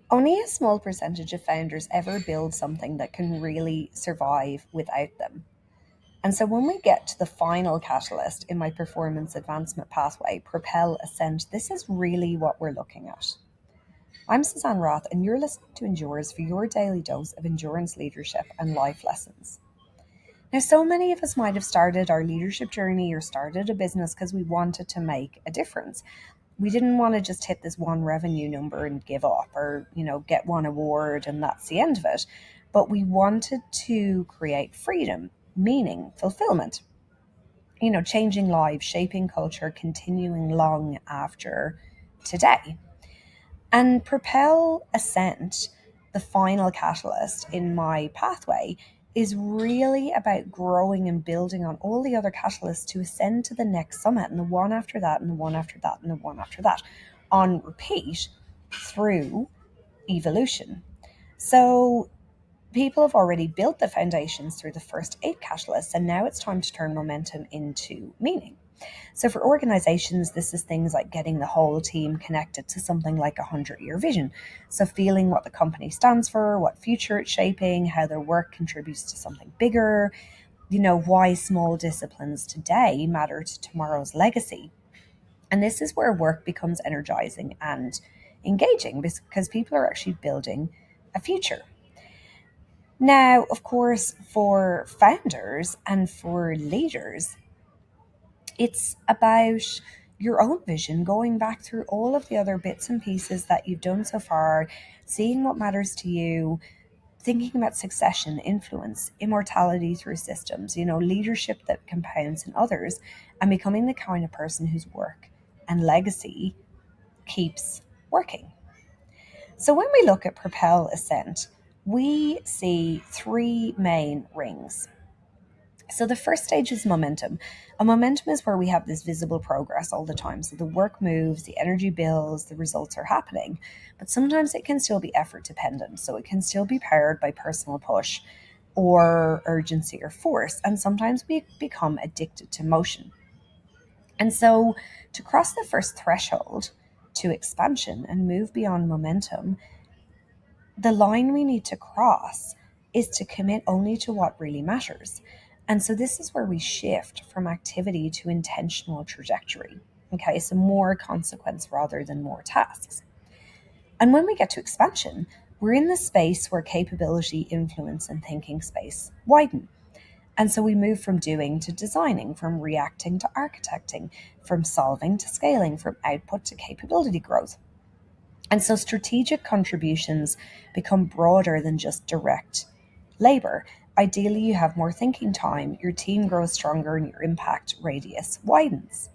Only a small percentage of founders ever build something that can really survive without them. And so when we get to the final catalyst in my performance advancement pathway, Propel Ascent, this is really what we're looking at. I'm Suzanne Roth, and you're listening to Endures for your daily dose of endurance leadership and life lessons. Now, so many of us might have started our leadership journey or started a business because we wanted to make a difference. We didn't want to just hit this one revenue number and give up, or, get one award and that's the end of it. But we wanted to create freedom, meaning, fulfillment, changing lives, shaping culture, continuing long after today. And Propel Ascent, the final catalyst in my pathway, is really about growing and building on all the other catalysts to ascend to the next summit, and the one after that, and the one after that, and the one after that, on repeat through evolution. So people have already built the foundations through the first 8 catalysts, and now it's time to turn momentum into meaning. So for organizations, this is things like getting the whole team connected to something like a 100-year vision. So feeling what the company stands for, what future it's shaping, how their work contributes to something bigger, why small disciplines today matter to tomorrow's legacy. And this is where work becomes energizing and engaging because people are actually building a future. Now, of course, for founders and for leaders, it's about your own vision, going back through all of the other bits and pieces that you've done so far, seeing what matters to you, thinking about succession, influence, immortality through systems, leadership that compounds in others, and becoming the kind of person whose work and legacy keeps working. So when we look at Propel Ascent, we see 3 main rings. So the first stage is momentum. A momentum is where we have this visible progress all the time. So the work moves, the energy builds, the results are happening. But sometimes it can still be effort dependent. So it can still be powered by personal push or urgency or force. And sometimes we become addicted to motion. And so to cross the first threshold to expansion and move beyond momentum, the line we need to cross is to commit only to what really matters. And so this is where we shift from activity to intentional trajectory. Okay, so more consequence rather than more tasks. And when we get to expansion, we're in the space where capability, influence, and thinking space widen. And so we move from doing to designing, from reacting to architecting, from solving to scaling, from output to capability growth. And so strategic contributions become broader than just direct labor. Ideally, you have more thinking time, your team grows stronger, and your impact radius widens.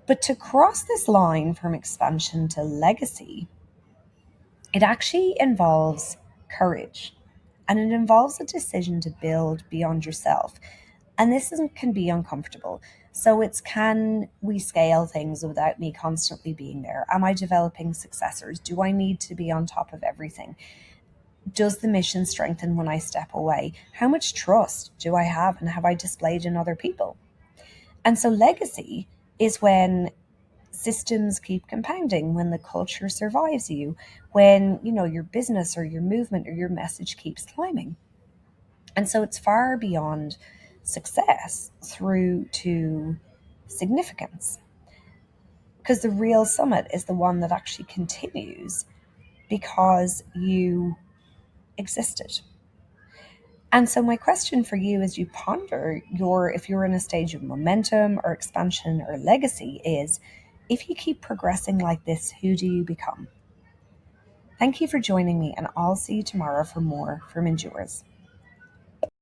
But to cross this line from expansion to legacy, it actually involves courage, and it involves a decision to build beyond yourself. And can be uncomfortable. So it's, can we scale things without me constantly being there? Am I developing successors? Do I need to be on top of everything? Does the mission strengthen when I step away? How much trust do I have and have I displayed in other people? And so legacy is when systems keep compounding, when the culture survives you, when, your business or your movement or your message keeps climbing. And so it's far beyond success through to significance. Because the real summit is the one that actually continues because you existed. And so my question for you as you ponder if you're in a stage of momentum or expansion or legacy is, if you keep progressing like this, who do you become? Thank you for joining me, and I'll see you tomorrow for more from Endures.